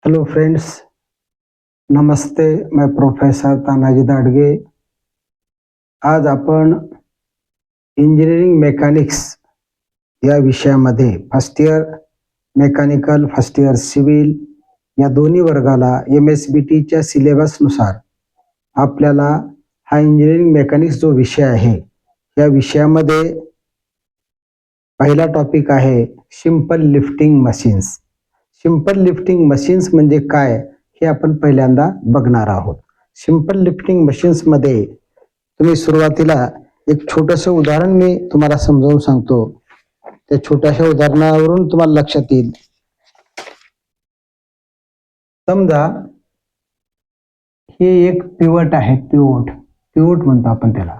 Hello friends, नमस्ते. मैं professor Tanaji दाडगे. आज आपण इंजिनिअरिंग मेकॅनिक्स या विषयामध्ये first year mechanical, first year civil या दोन्ही वर्गाला MSBTच्या सिलेबसनुसार आपल्याला हा इंजिनिअरिंग मेकॅनिक्स जो विषय आहे या विषयामध्ये पहिला टॉपिक आहे simple lifting machines. Simple lifting machines म्हणजे काय हे आपण पहिल्यांदा बघणार आहोत. सिंपल लिफ्टिंग मशीन्स मध्ये तुम्ही सुरुवातीला एक छोटंसं उदाहरण मी तुम्हाला समजावून सांगतो. त्या छोट्याशा उदाहरणावरून तुम्हाला लक्षात येईल. समजा हे एक पिवट आहे, पिवट म्हणतो आपण त्याला,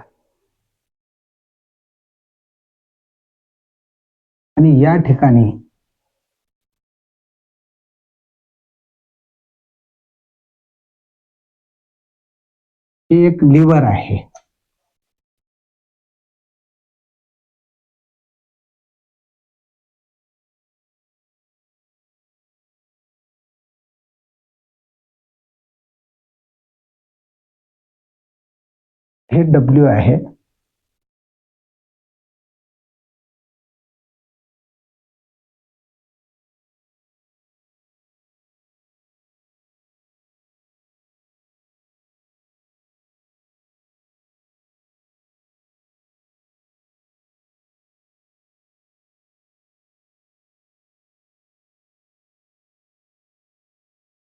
आणि या ठिकाणी हे एक लिव्हर आहे. हे W आहे.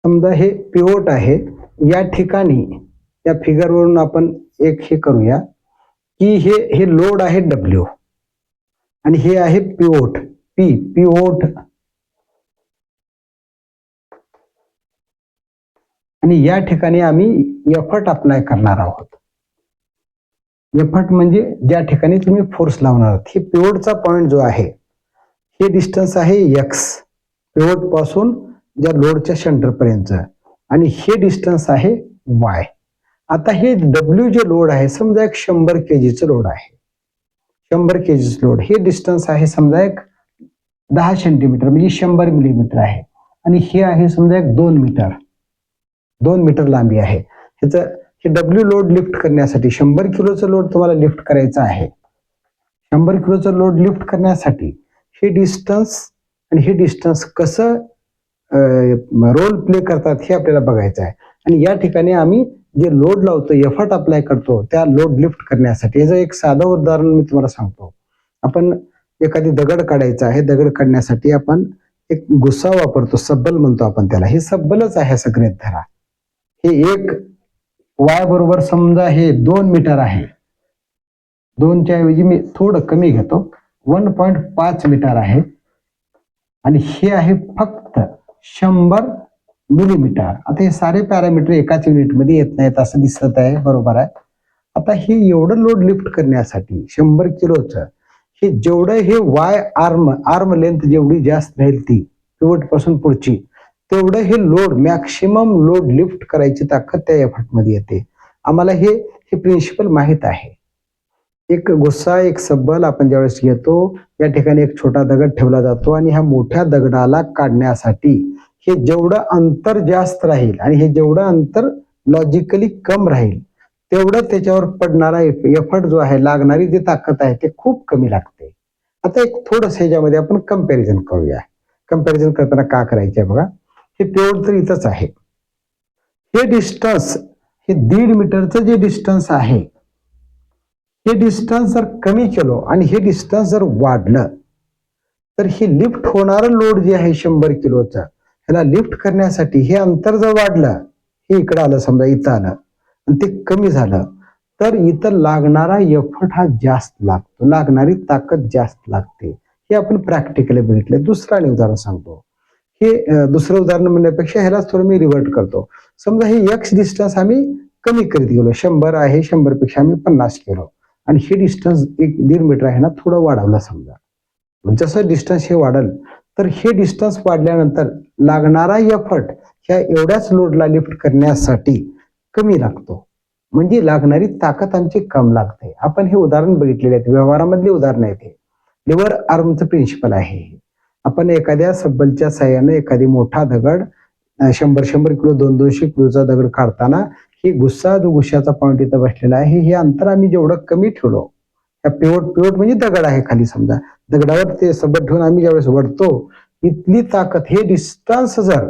समजा हे पिवोट आहे. या ठिकाणी या फिगरवरून आपण एक हे करूया की हे लोड आहे W आणि हे आहे पिवोट पिवोट, आणि या ठिकाणी आम्ही एफर्ट अप्लाय करणार आहोत. एफर्ट म्हणजे ज्या ठिकाणी तुम्ही फोर्स लावणार आहात. हे पिवोटचा पॉइंट जो आहे हे डिस्टन्स आहे X, पिवोट पासून ज्या लोडच्या सेंटर पर्यंत, आणि हे डिस्टन्स आहे Y. आता हे W जे लोड आहे, समजा एक 100 kgचं लोड आहे. 100 kgचं लोड, हे डिस्टन्स आहे समजा एक 10 सेंटीमीटर म्हणजे 100 मिलीमीटर आहे, आणि हे आहे समजा एक 2 मीटर लांबी आहे. हे W लोड लिफ्ट करण्यासाठी 100 किलोचं लोड तुम्हाला लिफ्ट करायचं आहे. 100 किलोचं लोड लिफ्ट करण्यासाठी हे डिस्टन्स आणि हे डिस्टन्स कसं रोल प्ले करतात हे आपल्याला बघायचं आहे. आणि या ठिकाणी आम्ही जे लोड लावतो, एफर्ट अप्लाय करतो त्या लोड लिफ्ट करण्यासाठी, याचं एक साधं उदाहरण मी तुम्हाला सांगतो. आपण एखादी दगड काढायचा आहे. दगड काढण्यासाठी आपण एक गुस्सा वापरतो, सब्बल म्हणतो आपण त्याला. हे सब्बलच आहे सगळ्यात धरा. हे एक Y बरोबर समजा हे 2 मीटर आहे. 2च्या ऐवजी मी थोडं कमी घेतो, 1.5 मीटर आहे, आणि हे आहे फक्त 100 मिलीमीटर. आता हे सारे पॅरामीटर एकाच युनिटमध्ये येत नाहीत असं दिसत आहे, बरोबर आहे. आता हे एवढं लोड लिफ्ट करण्यासाठी 100 किलोचं हे जेवढं हे Y आर्म लेंथ जेवढी जास्त राहील ती पिवट पासून पुढची, तेवढं हे लोड मॅक्सिमम लोड लिफ्ट करायची ताकद त्या एफर्ट मध्ये येते. आम्हाला हे प्रिन्सिपल माहित आहे. एक गुस्सा, एक सब्बल आपण ज्यावेळेस घेतो, या ठिकाणी एक छोटा दगड ठेवला जातो, आणि ह्या मोठ्या दगडाला काढण्यासाठी हे जेवढं अंतर जास्त राहील आणि हे जेवढं अंतर लॉजिकली कम राहील तेवढं त्याच्यावर पडणारा एफर्ट जो आहे, लागणारी जी ताकद आहे ते खूप कमी लागते. आता एक थोडंसं ह्याच्यामध्ये आपण कंपॅरिझन करूया. कंपॅरिझन करताना का करायचे बघा. हे पिवोट तर इथंच आहे. हे डिस्टन्स, हे 1.5 मीटरचं जे डिस्टन्स आहे, हे डिस्टन्स जर कमी केलं आणि हे डिस्टन्स जर वाढलं तर हे लिफ्ट होणारं लोड जे आहे 100 किलोचं, ह्याला लिफ्ट करण्यासाठी हे अंतर जर वाढलं, हे इकडं आलं समजा, इथं आलं, आणि ते कमी झालं, तर इथं लागणारा एफर्ट हा जास्त लागतो, लागणारी ताकद जास्त लागते. हे आपण प्रॅक्टिकली बघितलं. दुसरं उदाहरण सांगतो. हे दुसरं उदाहरण म्हणण्यापेक्षा ह्यालाच थोडं मी रिव्हर्ट करतो. समजा हे X डिस्टन्स आम्ही कमी करीत गेलो, 100 आहे, 100 पेक्षा आम्ही 50 केलो, आणि हे डिस्टन्स 1.5 मीटर आहे ना, थोडं वाढवलं समजा. जसं डिस्टन्स हे वाढल तर हे डिस्टन्स वाढल्यानंतर लागणारा एफर्ट ह्या एवढ्याच लोडला लिफ्ट करण्यासाठी कमी लागतो, म्हणजे लागणारी ताकद आमची कम लागते. आपण हे उदाहरण बघितलेले आहेत, व्यवहारामधले उदाहरण आहे ते. लिव्हर आर्मचं प्रिन्सिपल आहे. आपण एखाद्या सब्बलच्या साह्याने एखादी मोठा दगड 100 किलो 200 किलोचा दगड काढताना ही गुस्साचा पॉईंट इथं बसलेला आहे. हे अंतर आम्ही जेवढं कमी ठेवलो, त्या पिवट म्हणजे दगड आहे खाली, समजा दगडावर ते सबट ठेवून आम्ही ज्यावेळेस वढतो, इथली ताकद, हे डिस्टन्स जर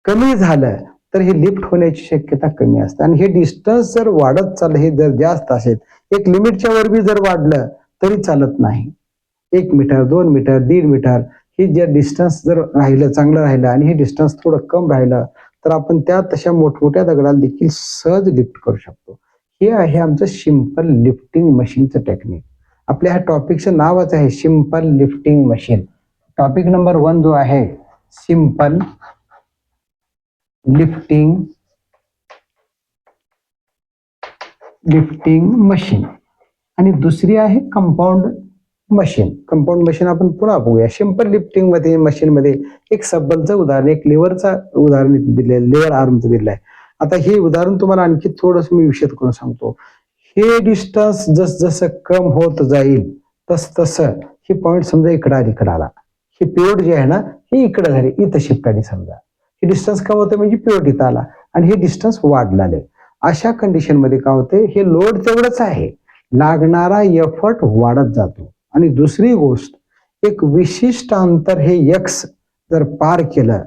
कमी झालं तर हे लिफ्ट होण्याची शक्यता कमी असते. आणि हे डिस्टन्स जर वाढत चाललं, हे जर जास्त असेल, एक लिमिटच्या वर बी जर वाढलं तरी चालत नाही. 1 मीटर 2 मीटर 1.5 मीटर हे जे डिस्टन्स जर राहिलं, चांगलं राहिलं, आणि हे डिस्टन्स थोडं कम राहिलं, तर आपण त्या तशा मोठमोठ्या दगडाला देखील सहज लिफ्ट करू शकतो. हे आहे आमचं सिंपल लिफ्टिंग मशीनचं टेक्निक. आपल्या ह्या टॉपिकचं नावच आहे simple lifting machine. Topic number 1 जो आहे सिंपल लिफ्टिंग मशीन, आणि दुसरी आहे कंपाऊंड मशीन. कंपाऊंड मशीन आपण पुन्हा बघूया. सिंपल लिफ्टिंग मध्ये मशीन मध्ये एक सबलचं उदाहरण, एक लिव्हरचा उदाहरण दिलेलं, लिव्हर आर्मचं दिलेलं आहे. आता हे उदाहरण तुम्हाला आणखी थोडस मी विशद करून सांगतो. हे डिस्टन्स जसं कम होत जाईल तसं हे पॉईंट समजा इकडं आला, हे पिरियड जे आहे ना हे इकडे झाले, इथं शिफ्ट आली. समजा हे डिस्टन्स कम होते म्हणजे पिरियड इथं आला, आणि हे डिस्टन्स वाढलाले. अशा कंडिशन मध्ये काय होते, हे लोड तेवढंच आहे, लागणारा एफर्ट वाढत जातो. आणि दुसरी गोष्ट, एक विशिष्ट अंतर हे एक्स जर पार केलं,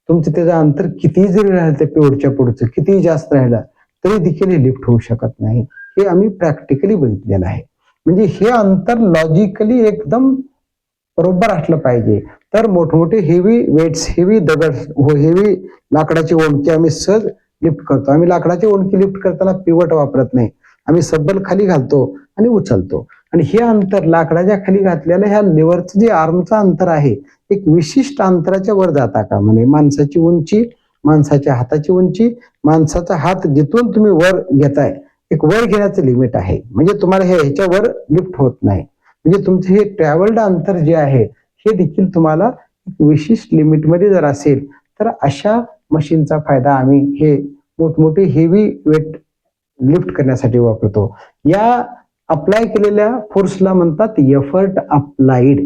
तुमचं त्याचं अंतर किती जरी राहिलं, ते पिरियडच्या पुढचं कितीही जास्त राहिलं तरी देखील हे लिफ्ट होऊ शकत नाही. हे आम्ही प्रॅक्टिकली बघितलेलं आहे. म्हणजे हे अंतर लॉजिकली एकदम बरोबर असलं पाहिजे, तर मोठमोठे हेवी वेट्स, हेवी दगड, हेवी लाकडाची ओंडकी आम्ही सहज लिफ्ट करतो. आम्ही लाकडाची ओंडकी लिफ्ट करताना पिवट वापरत नाही, आम्ही सब्बल खाली घालतो आणि उचलतो. आणि हे अंतर लाकडाच्या खाली घातलेलं, ह्या लिव्हरचं जे आर्मचं अंतर आहे, एक विशिष्ट अंतराच्या वर जाता का म्हणे. माणसाची उंची, माणसाच्या हाताची उंची, माणसाचा हात जिथून तुम्ही वर घेताय, एक वर घेण्याचं लिमिट आहे. म्हणजे तुम्हाला ह्याच्या वर लिफ्ट होत नाही. म्हणजे तुमचं हे ट्रॅव्हल्ड अंतर जे आहे हे देखील तुम्हाला विशिष्ट लिमिटमध्ये जर असेल, तर अशा मशीनचा फायदा आम्ही हे मोठमोठे हेवी वेट लिफ्ट करण्यासाठी वापरतो. या अप्लाय केलेल्या फोर्सला म्हणतात एफर्ट अप्लाइड,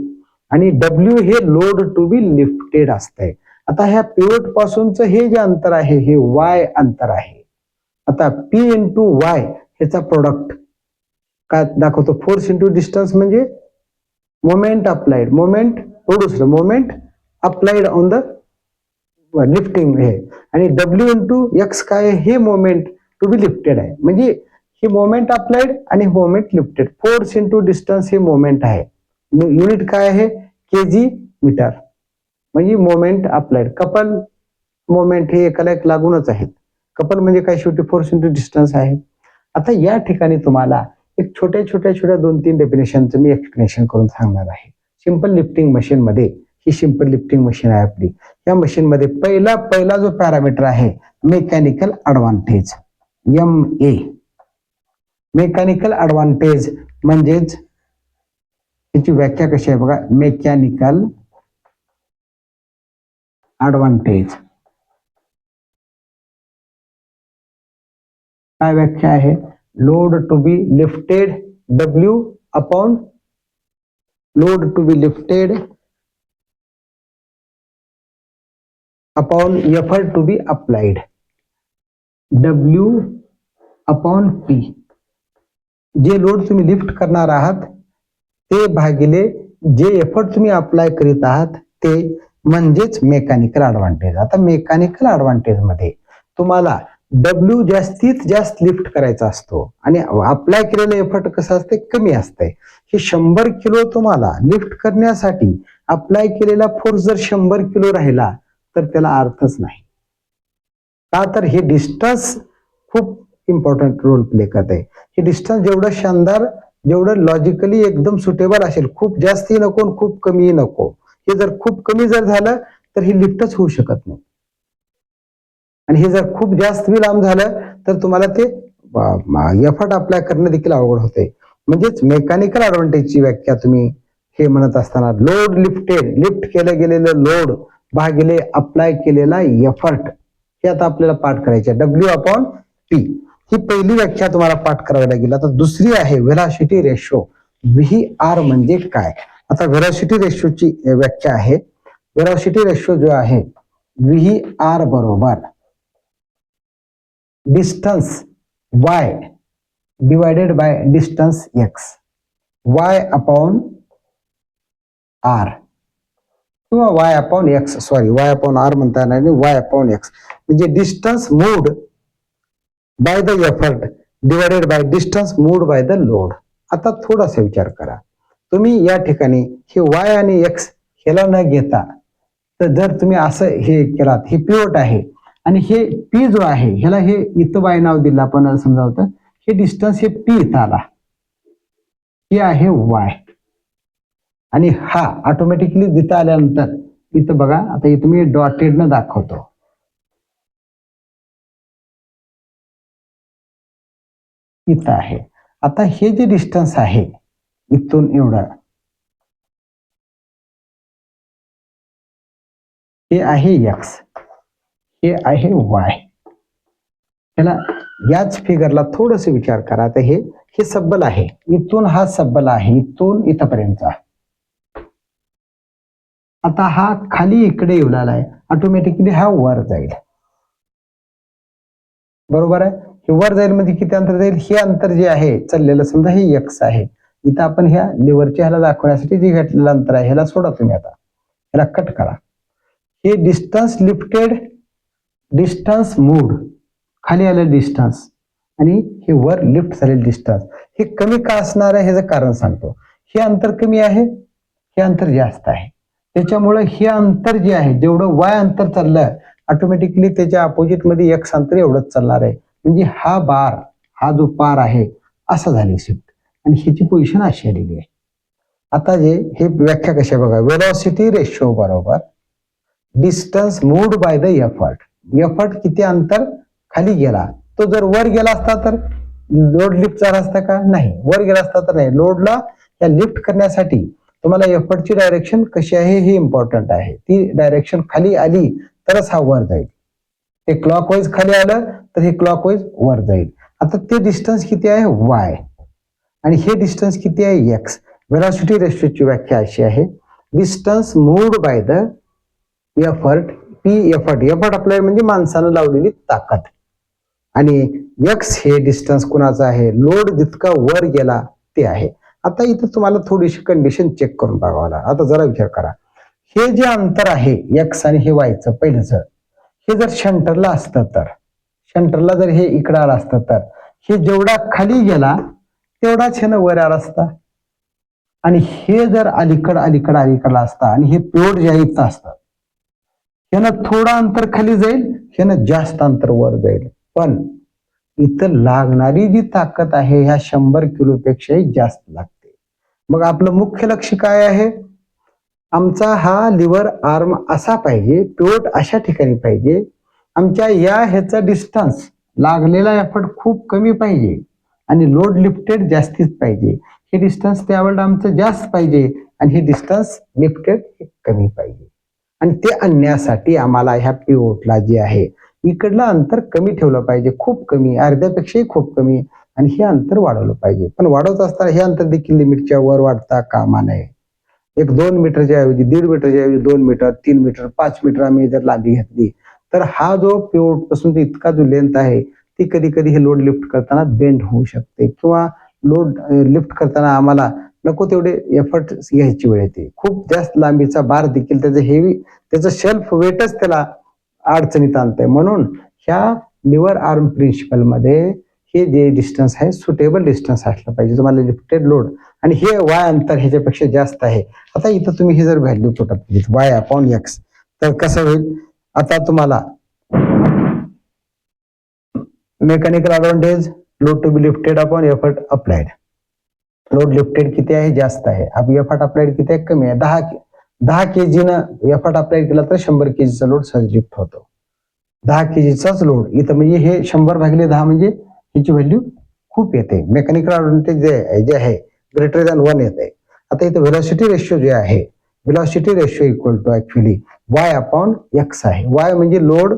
आणि डब्ल्यू हे लोड टू बी लिफ्टेड असतंय. आता ह्या पिवट पासूनच हे जे अंतर आहे हे वाय अंतर आहे. आता पी इंटू वाय ह्याचा प्रोडक्ट काय दाखवतो, फोर्स इंटू डिस्टन्स म्हणजे moment applied, moment produced, moment applied on the lifting हे. आणि डब्ल्यू इंटू एक्स काय, हे मोमेंट टू बी लिफ्टेड आहे. म्हणजे ही मोमेंट अप्लाइड आणि moment lifted. Force into distance हे मोमेंट आहे, युनिट काय आहे, केजी मीटर, म्हणजे मोमेंट अप्लाइड. कपल मोमेंट हे एकाला एक लागूनच आहेत. कपल म्हणजे काय, शेवटी फोर्स इंटू डिस्टन्स आहे. आता या ठिकाणी तुम्हाला एक छोट्या 2-3 डेफिनेशनचं मी एक्सप्लेनेशन करून सांगणार आहे. सिंपल लिफ्टिंग मशीन मध्ये, ही सिंपल लिफ्टिंग मशीन आहे आपली. या मशीन मध्ये पहिला जो पॅरामीटर आहे mechanical advantage, MA. Mechanical advantage म्हणजेच याची व्याख्या कशी आहे बघा. मेकॅनिकल ऍडव्हान्टेज काय व्याख्या आहे, load to be lifted W upon load to be lifted upon effort to be applied, W upon P. जे लोड तुम्ही लिफ्ट करणार आहात ते भागिले जे एफर्ट तुम्ही अप्लाय करीत आहात ते, म्हणजेच मेकॅनिकल ऍडव्हान्टेज. आता मेकॅनिकल ऍडव्हान्टेज मध्ये तुम्हाला W जास्तीत जास्त लिफ्ट करायचा असतो, आणि अप्लाय केलेलं एफर्ट कसं असते, कमी असते. हे 100 किलो तुम्हाला लिफ्ट करण्यासाठी अप्लाय केलेला फोर्स जर 100 किलो राहिला तर त्याला अर्थच नाही. का, तर हे डिस्टन्स खूप इम्पॉर्टंट रोल प्ले करते. हे डिस्टन्स जेवढं शानदार, जेवढं लॉजिकली एकदम सुटेबल असेल, खूप जास्ती नको खूप कमी नको. हे जर खूप कमी जर झालं तर हे लिफ्टच होऊ शकत नाही, आणि हे जर खूप जास्त लांब झालं तर तुम्हाला ते एफर्ट अप्लाय करणं देखील अवघड होते. म्हणजेच मेकॅनिकल ऍडव्हान्टेजची व्याख्या तुम्ही हे म्हणत असताना, लोड लिफ्टेड, लिफ्ट केलं गेलेलं लोड भागिले अप्लाय केलेला एफर्ट, हे आता आपल्याला पाठ करायचे, W अपॉन P. ही पहिली व्याख्या तुम्हाला पाठ करावी लागेल. आता दुसरी आहे व्हेलॉसिटी रेशो, VR म्हणजे काय. आता व्हेलॉसिटी रेशोची व्याख्या आहे, व्हेलॉसिटी रेशो जो आहे व्ही आर बरोबर distance Y divided by distance X, Y upon R किंवा Y upon X, sorry Y upon R म्हणता येणार नाही, वाय अपॉन एक्स म्हणजे distance moved by the effort divided by distance moved by the load. आता थोडासा विचार करा, तुम्ही या ठिकाणी हे वाय आणि एक्स ह्याला न घेता तर जर तुम्ही असं हे केलात, हे पिवट आहे आणि हे पी जो आहे ह्याला हे इथं वाय नाव दिलं आपण समजा होतं, हे डिस्टन्स हे पी इथं आला, हे आहे वाय आणि हा ऑटोमॅटिकली जिथं आल्यानंतर इथं बघा, आता इथं मी डॉटेडनं दाखवतो, इथं आहे. आता हे जे डिस्टन्स आहे इथून एवढं, हे आहे एक्स, हे आहे वाय. त्याला याच फिगरला थोडस विचार करा. आता हे सब्बल आहे, इथून हा सब्बल आहे, इथून इथपर्यंतचा. आता हा खाली इकडे येऊ लागला आहे, ऑटोमॅटिकली हा वर जाईल, बरोबर आहे. हे वर जाईल म्हणजे किती अंतर जाईल, हे अंतर जे आहे चाललेलं समजा हे एक्स आहे, इथं आपण ह्या लिव्हरच्या ह्याला दाखवण्यासाठी जे घेतलेलं अंतर आहे ह्याला सोडा तुम्ही, आता ह्याला कट करा. हे डिस्टन्स लिफ्टेड, डिस्टन्स मूव्ड, खाली आलं डिस्टन्स आणि हे वर लिफ्ट झालेलं डिस्टन्स, हे कमी का असणार आहे ह्याचं कारण सांगतो. हे अंतर कमी आहे, हे अंतर जास्त आहे, त्याच्यामुळे हे अंतर जे आहे जेवढं वाय अंतर चाललं ऑटोमॅटिकली त्याच्या अपोजिट मध्ये एक्स अंतर एवढंच चालणार आहे. म्हणजे हा बार, हा जो पार आहे असा झाली शिफ्ट आणि ह्याची पोझिशन अशी आलेली आहे. आता जे हे व्याख्या कशी बघा, वेलॉसिटी रेशो बरोबर distance moved by the effort. Effort किती अंतर खाली गेला, तो जर वर गेला असता तर लोड लिफ्ट झाला असता का, नाही. वर गेला असता तर नाही. लोडला या लिफ्ट करण्यासाठी तुम्हाला एफर्टची डायरेक्शन कशी आहे हे इम्पॉर्टंट आहे. ती डायरेक्शन खाली आली तरच हा वर जाईल. ते क्लॉकवाईज खाली आलं तर हे क्लॉकवाईज वर जाईल. आता ते डिस्टन्स किती आहे वाय आणि हे डिस्टन्स किती आहे एक्स. वेलॉसिटी रेशोची व्याख्या अशी आहे, distance moved by the effort, P effort, effort आपल्याला म्हणजे माणसानं लावलेली ताकद, आणि एक्स हे डिस्टन्स कुणाचं आहे, लोड जितका वर गेला ते आहे. आता इथं तुम्हाला थोडीशी कंडिशन चेक करून बघावं लागेल. आता जरा विचार करा, हे जे अंतर आहे एक्स आणि हे वायचं पहिलंच, हे जर शंटरला असतं तर, शंटरला जर हे इकडं आलं असतं तर हे जेवढा खाली गेला तेवढाच ह्यानं वर आला असता, आणि हे जर अलीकडला असता आणि हे पिवट जे इथं असतं, ह्यानं थोडं अंतर खाली जाईल, ह्यानं जास्त अंतर वर जाईल. पण इथं लागणारी जी ताकद आहे ह्या 100 किलोपेक्षाही जास्त लागते. मग आपलं मुख्य लक्ष काय आहे, आमचा हा लिव्हर आर्म असा पाहिजे, पिवट अशा ठिकाणी पाहिजे, आमच्या या ह्याचा डिस्टन्स लागलेला एफर्ट खूप कमी पाहिजे आणि लोड लिफ्टेड जास्तीच पाहिजे. हे डिस्टन्स त्यावेळेला आमचं जास्त पाहिजे आणि हे डिस्टन्स लिफ्टेड कमी पाहिजे. आणि ते आणण्यासाठी आम्हाला ह्या पिवटला जे आहे इकडलं अंतर कमी ठेवलं पाहिजे, खूप कमी, अर्ध्यापेक्षाही खूप कमी, आणि हे अंतर वाढवलं पाहिजे. पण वाढवत असताना हे अंतर देखील लिमिटच्या वर वाढता कामा नये. एक 2 मीटरच्या ऐवजी 1.5 मीटरच्या ऐवजी 2 मीटर, 3 मीटर, 5 मीटर आम्ही जर लांबी घेतली तर हा जो पिवट पासून इतका जो लेंथ आहे ती कधी कधी हे लोड लिफ्ट करताना बेंड होऊ शकते, किंवा लोड लिफ्ट करताना आम्हाला नको तेवढे एफर्ट घ्यायची वेळ येते. खूप जास्त लांबीचा बार देखील त्याचं हेवी, त्याचं सेल्फ वेटच त्याला अडचणीत आणतंय. म्हणून ह्या लिव्हर आर्म प्रिन्सिपल मध्ये हे जे डिस्टन्स आहे सुटेबल डिस्टन्स असलं पाहिजे तुम्हाला लिफ्टेड लोड, आणि हे वाय अंतर ह्याच्यापेक्षा जास्त आहे. आता इथं तुम्ही हे जर value put up y upon x तर कसं होईल, आता तुम्हाला mechanical advantage load to be lifted upon effort applied. Load lifted किती आहे जास्त आहे, एफर्ट अप्लाइड किती आहे कमी आहे. 10 केजीनं एफर्ट अप्लाइड केला तर 100 केजीचा लोड सहज लिफ्ट होतो. 10 केजीचाच लोड इथं म्हणजे हे 100/10 म्हणजे ह्याची व्हॅल्यू खूप येते. मेकॅनिकल ॲडव्हान्टेज जे आहे ग्रेटर दॅन 1 येते. आता इथं व्हेलॉसिटी रेशो जे आहे, velocity ratio equal to actually Y upon X आहे. वाय म्हणजे load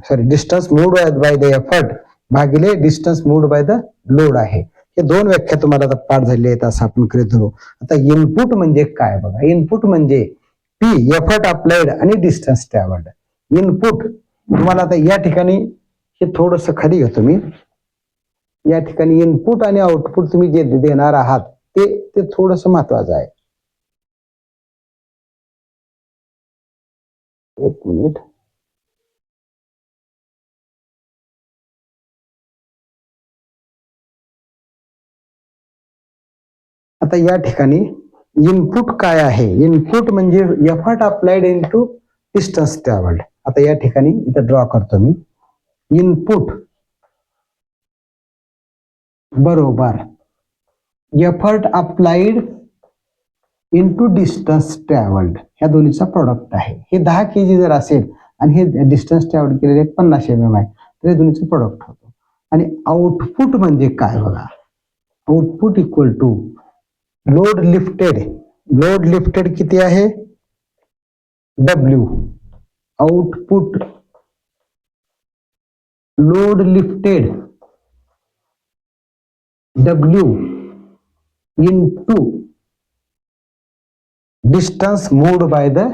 sorry distance moved by the effort भागिले distance moved by the load आहे. हे दोन व्याख्या तुम्हाला आता पाठ झालेल्या आहेत असं आपण करीत धरू. आता इनपुट म्हणजे काय बघा, इनपुट म्हणजे पी एफर्ट अप्लाइड आणि डिस्टन्स ट्रॅव्हल्ड. इनपुट तुम्हाला आता या ठिकाणी हे थोडस खाली घेतो मी. या ठिकाणी इनपुट आणि आउटपुट तुम्ही जे देणार आहात ते थोडस महत्वाचं आहे. एक मिनिट. आता या ठिकाणी इनपुट काय आहे? इनपुट म्हणजे effort applied into distance travelled. आता या ठिकाणी इथं ड्रॉ करतो मी. इनपुट बरोबर effort applied into distance travelled, ह्या दोन्हीचा प्रोडक्ट आहे. हे 10 kg जर असेल आणि हे डिस्टन्स ट्रॅव्हल केलेले 50 mm आहे, तर हे दोन्हीचं प्रोडक्ट होतो. आणि आउटपुट म्हणजे काय बघा. Output equal to load lifted. Load lifted किती आहे? W. Output load lifted W into distance moved by the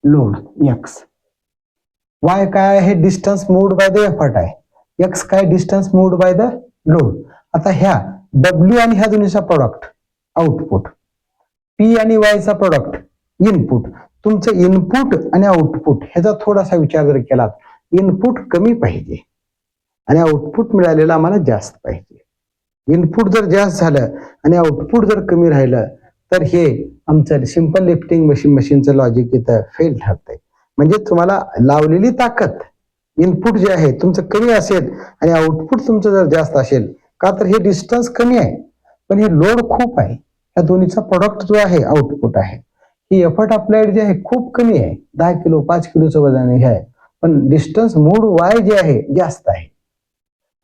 load x. y काय आहे? Distance moved by the effort आहे. x काय? Distance moved by the load. आता ह्या W आणि ह्या दोन्हीचा प्रोडक्ट आउटपुट, P आणि Y चा प्रोडक्ट इनपुट. तुमचं इनपुट आणि आउटपुट ह्याचा थोडासा विचार जर केलात, इनपुट कमी पाहिजे आणि आउटपुट मिळालेलं आम्हाला जास्त पाहिजे. इनपुट जर जास्त झालं आणि आउटपुट जर कमी राहिलं तर हे आमचं सिंपल लिफ्टिंग मशीनचं लॉजिक इथं फेल ठरतंय. म्हणजे तुम्हाला लावलेली ताकद इनपुट जे आहे तुमचं कमी असेल आणि आउटपुट तुमचं जर जास्त असेल, का तर हे डिस्टन्स कमी आहे पण हे लोड खूप आहे. या दोन्हीचा प्रोडक्ट जो आहे आउटपुट आहे. ही एफर्ट अप्लाइड जे आहे खूप कमी आहे, 10 किलो 5 किलोचं वजन हे आहे, पण डिस्टन्स मूड वाय जे आहे जास्त आहे.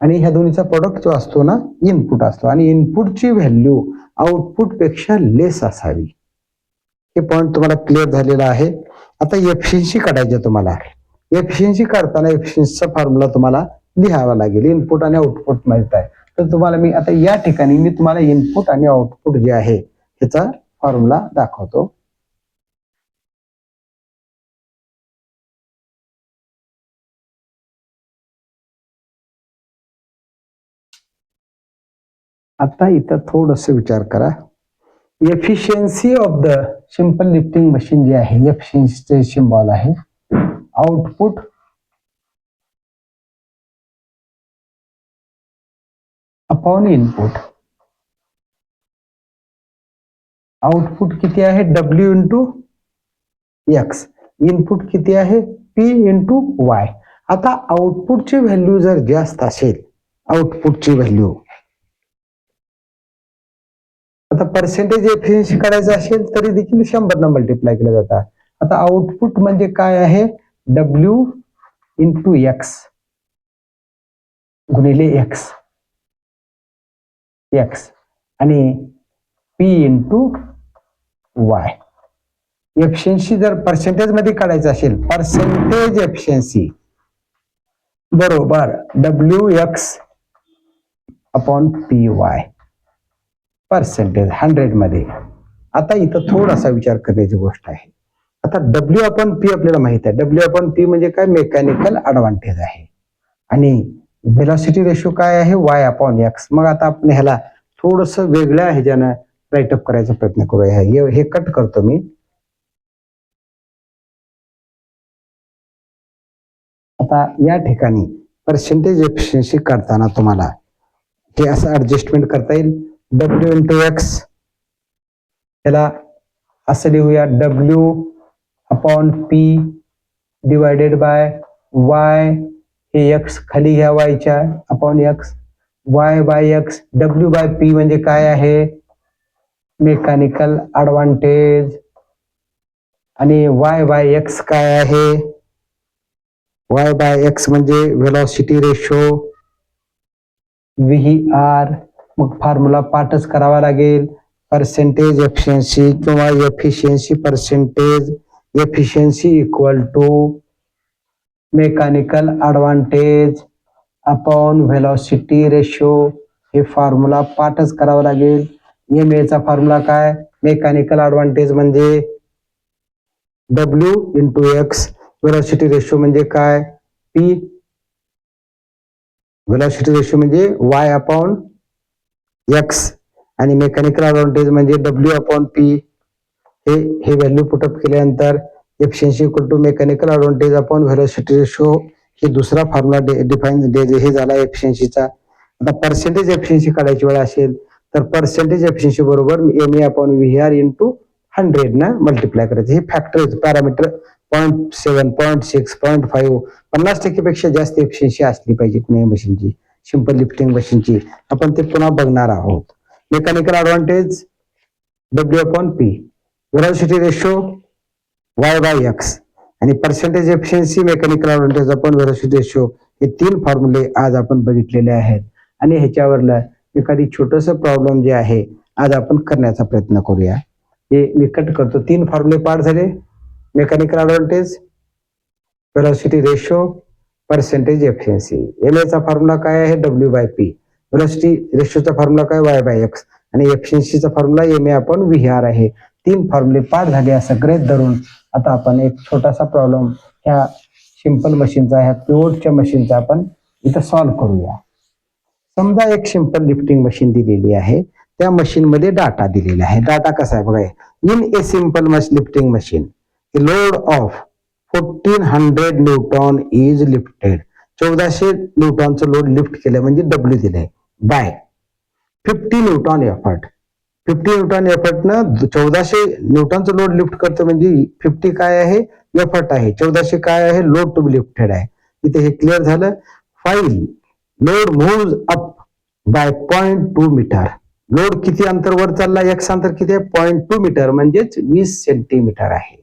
आणि ह्या दोन्हीचा प्रोडक्ट जो असतो ना इनपुट असतो, आणि इनपुटची व्हॅल्यू आउटपुट पेक्षा लेस असावी. हे पॉइंट तुम्हाला क्लिअर झालेला आहे. आता एफिशियन्सी काढायची तुम्हाला. एफिशियन्सी काढताना एफिशियन्सीचा फॉर्म्युला तुम्हाला लिहावा लागेल. इनपुट आणि आउटपुट माहित आहे, तर तुम्हाला मी आता या ठिकाणी मी तुम्हाला इनपुट आणि आउटपुट जे आहे ह्याचा फॉर्म्युला दाखवतो. आता इथं थोडस विचार करा. Efficiency of the simple lifting machine जे आहे, एफिशियन्सीचे सिम्बॉल आहे आउटपुट अपॉन इनपुट. आउटपुट किती आहे? W into x. इनपुट किती आहे? P into Y. आता आउटपुटची व्हॅल्यू जर जास्त असेल, आउटपुटची व्हॅल्यू, आता पर्सेंटेज एफिशियन्सी करायचं असेल तरी देखील 100 न मल्टिप्लाय केलं जातं. आता आउटपुट म्हणजे काय आहे? W इंटू एक्स गुणिले एक्स आणि P इंटू वाय. एफिशियन्सी जर पर्सेंटेज मध्ये काढायचं असेल, पर्सेंटेज एफिशियन्सी बरोबर WX अपॉन PY पर्सेंटेज 100 मध्ये. आता इथं थोडासा विचार करण्याची गोष्ट आहे. आता W अपॉन P आपल्याला माहित आहे. W अपॉन P म्हणजे काय? मेकॅनिकल ऍडव्हान्टेज आहे. आणि व्हेलॉसिटी रेशो काय आहे? Y upon X. मग आता आपण ह्याला थोडस वेगळ्या ह्याच्यानं राईटअप करायचा प्रयत्न करूया. हे कट करतो मी. आता या ठिकाणी पर्सेंटेज एफिशियन्सी काढताना तुम्हाला हे असं ऍडजस्टमेंट करता येईल. W इंटू एक्स, याला असं लिहूया W upon P divided by Y. हे एक्स खाली घ्या, वायच्या upon X. Y by X. W by P म्हणजे काय आहे? Mechanical advantage. आणि Y बाय एक्स काय आहे? Y बाय एक्स म्हणजे व्हेलॉसिटी रेशो VR. मग फॉर्म्युला पाठच करावा लागेल. पर्सेंटेज एफिशियन्सी किंवा efficiency percentage efficiency equal to mechanical advantage upon velocity ratio. हे फॉर्म्युला पाठच करावा लागेल. MA चा फॉर्म्युला काय? मेकॅनिकल ऍडव्हान्टेज म्हणजे W into x. Velocity ratio म्हणजे काय? P. व्हेलॉसिटी रेशो म्हणजे y अपॉन एक्स आणि मेकॅनिकल ऍडव्हान्टेज म्हणजे W अपॉन P. हे व्हॅल्यू पुटअप केल्यानंतर efficiency equal to mechanical advantage upon velocity ratio हे दुसरा फॉर्म्युला डिफाईन हे झाला एफिशियन्सीचा. आता पर्सेंटेज एफिशियन्सी काढायची वेळ असेल तर पर्सेंटेज एफिशियन्सी बरोबर M A upon V R into 100 ना मल्टिप्लाय करायचं. हे फॅक्टर पॅरामीटर 0.7 0.6 0.5 50% पेक्षा जास्त एफिशियन्सी असली पाहिजे कुणी मशीनची, सिंपल लिफ्टिंग मशीनची. आपण ते पुन्हा बघणार आहोत. Mechanical advantage W upon P, velocity ratio y by x आणि percentage efficiency mechanical advantage upon velocity ratio. हे 3 फॉर्म्युले आज आपण बघितलेले आहेत आणि ह्याच्यावरला एखादी छोटस प्रॉब्लेम जे आहे आज आपण करण्याचा प्रयत्न करूया. हे मी कट करतो. 3 फॉर्म्युले पाठ झाले. Mechanical advantage, velocity ratio, percentage efficiency. M चा फॉर्म्युला काय आहे? W by P. व्हेलॉसिटी रेशोचा फॉर्म्युला काय? Y बाय x आणि एफिशियन्सीचा formula M A upon V R आहे. 3 फॉर्म्युले पाठ झाले असं गृहीत धरून आता आपण एक छोटासा प्रॉब्लेम ह्या सिंपल मशीनचा, ह्या पिवोटच्या मशीनचा आपण इथं सॉल्व्ह करूया. समजा एक सिंपल लिफ्टिंग मशीन दिलेली आहे. त्या मशीन मध्ये डाटा दिलेला आहे. डाटा कसा आहे बघा. In a simple lifting machine a load of 1400 newton is lifted. 1400 न्यूटनचं लोड लिफ्ट केलं म्हणजे W दिलंय बाय 50 न्यूटन एफर्ट. 50 न्यूटन एफर्टनं 1400 न्यूटनचं लोड लिफ्ट करतं म्हणजे 50 काय आहे? एफर्ट आहे. 1400 काय आहे? लोड टू बी लिफ्टेड आहे. इथे हे क्लिअर झालं. फाईल load move up by 0.2 meter. Load किती अंतर वर चालला? एक्स अंतर किती आहे? 0.2 मीटर म्हणजेच 20 सेंटीमीटर आहे.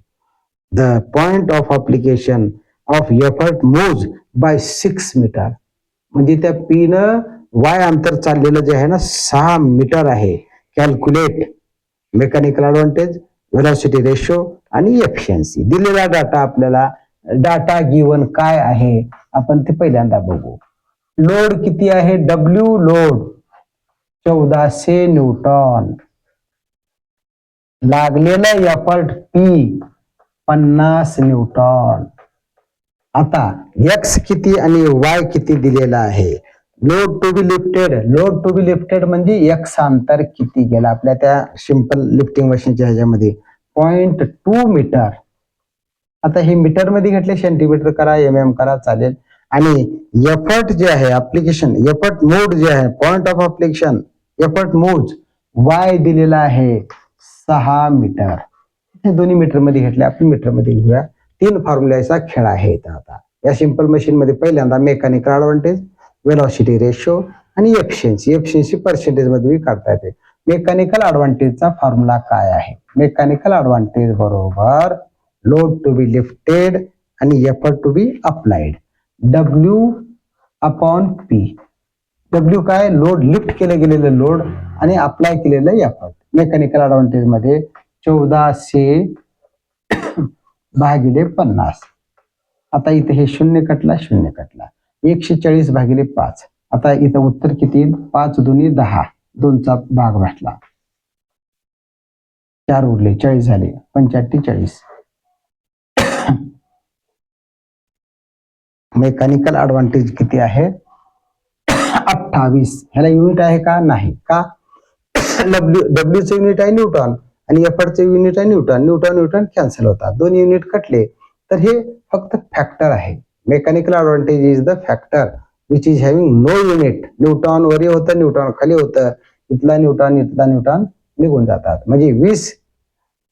The point of application of effort move by 6 meter म्हणजे त्या पीनं वाय अंतर चाललेलं जे आहे ना 6 मीटर आहे. Calculate mechanical advantage, velocity ratio आणि एफिशियन्सी. दिलेला डाटा आपल्याला डाटा गिवन काय आहे आपण ते पहिल्यांदा बघू. लोड किती आहे? W load 1400 newton. लागलेला एफर्ट P 50 न्यूटन. आता एक्स किती आणि वाय किती दिलेला आहे? Load to be lifted, load to be lifted म्हणजे एक्स अंतर किती गेला आपल्या त्या सिंपल लिफ्टिंग मशीनच्या ह्याच्यामध्ये 0.2 मीटर. आता हे मीटर मध्ये घेतले सेंटीमीटर करा, MM करा चालेल. आणि एफर्ट जे आहे अप्लिकेशन एफर्ट मोड जे आहे पॉइंट ऑफ अप्लिकेशन एफर्ट मोज वाय दिलेला आहे 6 मीटर. हे दोन्ही मीटर मध्ये घेतले, आपण मीटर मध्ये घेऊया. 3 फॉर्म्युलाचा खेळ आहे. आता या सिंपल मशीन मध्ये पहिल्यांदा मेकॅनिकल ऍडव्हान्टेज, व्हेलॉसिटी रेशो आणि एफिशियन्सी. एफिशियन्सी पर्सेंटेज मध्ये काढता येते. मेकॅनिकल ऍडव्हान्टेजचा फॉर्म्युला काय आहे? मेकॅनिकल ऍडव्हान्टेज बरोबर लोड टू बी लिफ्टेड आणि effort to be applied. W upon P. W काय? लोड लिफ्ट केलं गेलेलं लोड आणि अप्लाय केलेलं एफर्ट. मेकॅनिकल ऍडव्हान्टेज मध्ये 1400 भागिले 50. आता इथे हे शून्य कटला, शून्य कटला. 140 भागिले 5. आता इथं उत्तर किती येईल? 5 दुनी 10. 2चा भाग भेटला. 4 उरले, 40 झाले. 85 40. मेकॅनिकल ऍडव्हान्टेज किती आहे? 28. ह्याला युनिट आहे का? नाही. का? W चे युनिट आहे न्यूटन आणि एफर्टचे युनिट आहे न्यूटन. न्यूटन न्यूटन कॅन्सल होतात. 2 युनिट कटले तर हे फक्त फॅक्टर आहे. Mechanical advantage is the factor which is having no unit. Newton वरी होतं, न्यूटन खाली होतं. इथला न्यूटन निघून जातात. म्हणजे 20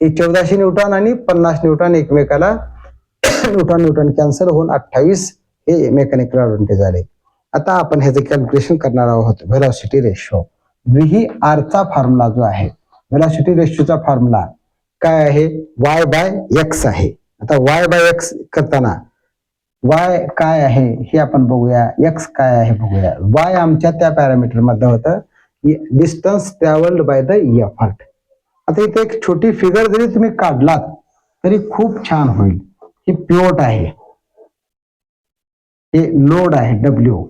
1400 न्यूटन आणि 50 न्यूटन एकमेकाला न्यूटन कॅन्सल होऊन 28 हे मेकॅनिकल ऍडव्हान्टेज आले. आता आपण ह्याचं कॅल्क्युलेशन करणार आहोत. व्हेलॉसिटी रेशो VAR चा फॉर्म्युला जो आहे, व्हेलॉसिटी रेशोचा फॉर्म्युला काय आहे? Y बाय एक्स आहे. आता Y बाय एक्स करताना Y काय आहे हे आपण बघूया, X काय आहे बघूया. Y आमच्या त्या पॅरामीटर मध्ये होतं distance travelled bye the effort. आता इथे एक छोटी फिगर जरी तुम्ही काढलात तरी खूप छान होईल. ही पिवोट आहे, हे लोड आहे W.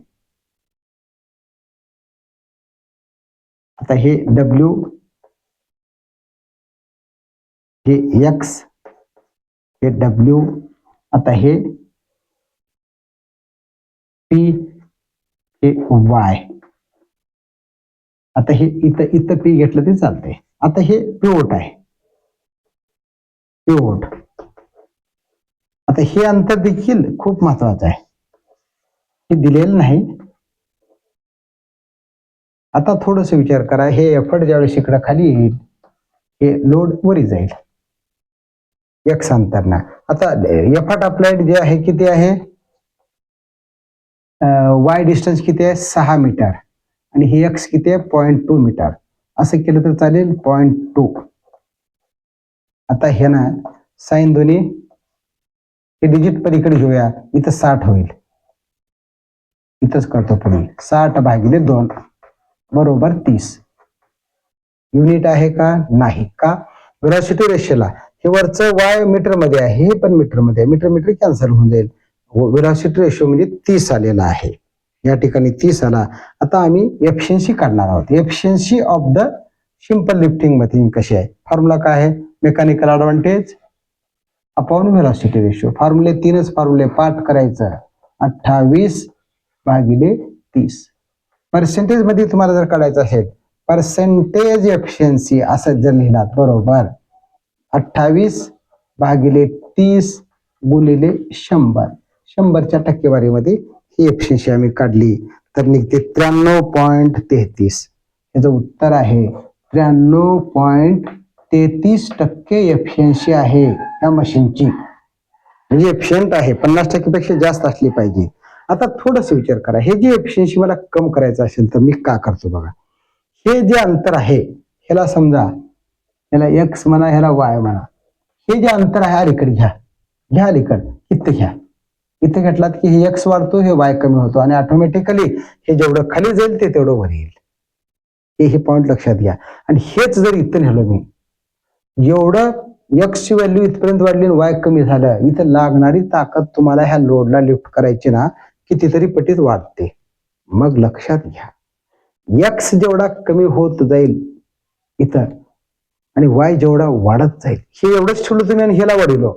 आता हे W, हे X हे डब्ल्यू, आता हे पी, हे वाय. आता हे इथं पी घेतलं ते चालतंय. आता हे पिवोट आहे, पिवोट. आता हे अंतर देखील खूप महत्वाचं आहे, हे दिलेलं नाही. आता थोडस विचार करा, हे एफर्ट ज्यावेळेस इकडं खाली येईल, हे लोड वरी जाईल एक्स अंतरना. आता एफर्ट अप्लाइड जे आहे किती आहे, वाय डिस्टन्स किती आहे 6 मीटर आणि हे एक्स किती आहे 0.2 मीटर. असं केलं तर चालेल 0.2. आता हे ना साइन दोन्ही हे डिजिट पलीकडे घेऊया, इथं 60 होईल. इथंच करतो पुढे 60/2 बरोबर 30. युनिट आहे का नाही, का व्हेलॉसिटी रेशियोला हे वरचं वाय मीटर मध्ये आहे, हे पण मीटर मध्ये आहे, मीटर मीटर कॅन्सल होऊन जाईल. व्हेलॉसिटी रेशियो म्हणजे 30 आलेला आहे, या ठिकाणी 30 आला. आता आम्ही एफिशियन्सी काढणार आहोत. Efficiency of the simple lifting मध्ये कशी आहे, फॉर्म्युला काय आहे, mechanical advantage upon velocity ratio. फॉर्म्युले 3च फॉर्म्युले पाठ करायचं, 28/30. पर्सेंटेज मध्ये तुम्हाला जर काढायचं असेल, पर्सेंटेज एफिशियन्सी असं जर लिहिलात बरोबर 28/30 गुणिले 100. 100च्या टक्केवारीमध्ये ही एफिशियन्सी आम्ही काढली तर निघते 93.33. याचं उत्तर आहे 93.33% एफिशियन्सी आहे या मशीनची, म्हणजे एफिशियंट आहे. 50% पेक्षा जास्त असली पाहिजे. आता थोडस विचार करा, हे जे एफिशियन्सी मला कम करायचं असेल तर मी का करतो बघा. हे जे अंतर आहे ह्याला समजा, ह्याला एक्स म्हणा, ह्याला वाय म्हणा. हे जे अंतर आहे अलीकडे घ्या, घ्या अलीकडे, इथं घ्या. इथं घेतलात की हे एक्स वाढतो, हे वाय कमी होतो आणि ऑटोमॅटिकली हे जेवढं खाली जाईल ते तेवढं वर येईल. हे पॉइंट लक्षात घ्या. आणि हेच जर इथं नेलं मी, जेवढं एक्स ची व्हॅल्यू इथपर्यंत वाढली आणि वाय कमी झालं, इथं लागणारी ताकद तुम्हाला ह्या लोडला लिफ्ट करायची ना कितीतरी पटीत वाढते. मग लक्षात घ्या, एक्स जेवढा कमी होत जाईल इथं आणि वाय जेवढा वाढत जाईल, हे एवढंच ठेवलं तुम्ही आणि ह्याला वाढवलं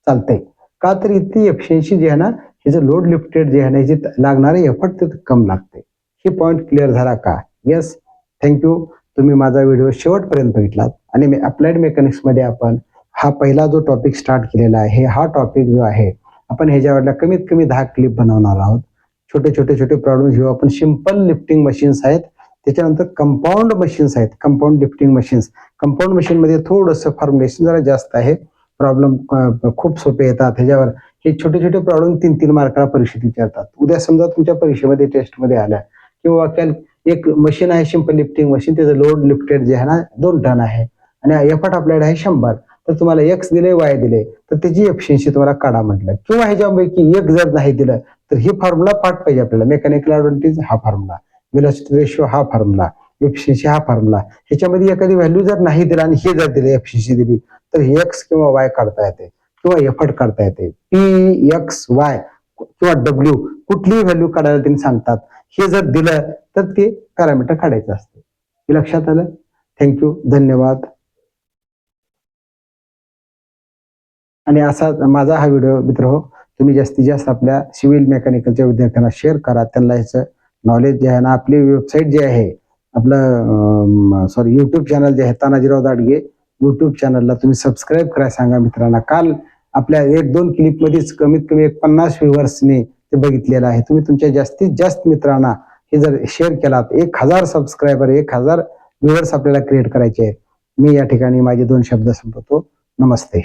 चालतंय का, तर इथे एफिशियन्सी जे आहे ना, हे जे लोड लिफ्टेड जे आहे ना, जे लागणारे एफर्ट ते कम लागते. हे पॉइंट क्लिअर झाला का? Yes, thank you. तुम्ही माझा व्हिडिओ शेवटपर्यंत बघितलात आणि अप्लाइड मेकॅनिक्स मध्ये आपण हा पहिला जो टॉपिक स्टार्ट केलेला आहे, हा टॉपिक जो आहे आपण ह्याच्यावरला कमीत कमी 10 क्लिप बनवणार आहोत. छोटे छोटे प्रॉब्लेम घेऊ आपण. सिंपल लिफ्टिंग मशीन्स आहेत, त्याच्यानंतर कंपाऊंड मशीन्स आहेत, compound lifting machines. Compound machine मध्ये थोडंसं फॉर्म्युलेशन जरा जास्त आहे, प्रॉब्लेम खूप सोपे येतात. ह्याच्यावर हे छोटे छोटे प्रॉब्लेम 3-3 मार्काला परीक्षेत विचारतात. उद्या समजा तुमच्या परीक्षेमध्ये टेस्टमध्ये आल्या किंवा एक मशीन आहे सिंपल लिफ्टिंग मशीन, त्याचं लोड लिफ्टेड जे आहे ना 2 टन आहे आणि एफर्ट अप्लाइड आहे 100, तर तुम्हाला एक्स दिले वाय दिले तर त्याची एफिशियन्सी तुम्हाला काढा म्हटलं. किंवा ह्याच्यापैकी एक जर नाही दिलं तर ही फॉर्म्युला पाठ पाहिजे आपल्याला. मेकॅनिकल ऍडव्हान्टेज हा फॉर्म्युला, व्हेलॉसिटी रेशियो हा फॉर्म्युला, एफिशियन्सी हा फॉर्म्युला. ह्याच्यामध्ये एखादी व्हॅल्यू जर नाही दिला आणि हे जर दिले एफिशियन्सी दिली तर एक्स किंवा वाय काढता येते किंवा एफर्ट काढता येते. पी, एक्स, वाय किंवा डब्ल्यू कुठलीही व्हॅल्यू काढायला त्यांनी सांगतात. हे जर दिलं तर ते पॅरामीटर काढायचं असते. हे लक्षात आलं? थँक्यू, धन्यवाद. आणि असा माझा हा व्हिडिओ मित्र हो, तुम्ही जास्तीत जास्त आपल्या सिव्हिल मेकॅनिकलच्या विद्यार्थ्यांना शेअर करा. त्यांना ह्याचं नॉलेज जे आहे ना, आपली वेबसाईट जी आहे, आपलं युट्यूब चॅनल जे आहे तानाजीराव दाडगे युट्यूब चॅनलला तुम्ही सबस्क्राईब करायला सांगा मित्रांना. काल आपल्या 1-2 क्लिप मध्येच कमीत कमी 50 व्ह्युअर्सने ते बघितलेलं आहे. तुम्ही तुमच्या जास्तीत जास्त मित्रांना हे जर शेअर केलात, 1000 सबस्क्रायबर, 1000 व्ह्युअर्स आपल्याला क्रिएट करायचे आहेत. मी या ठिकाणी माझे 2 शब्द संपवतो. नमस्ते.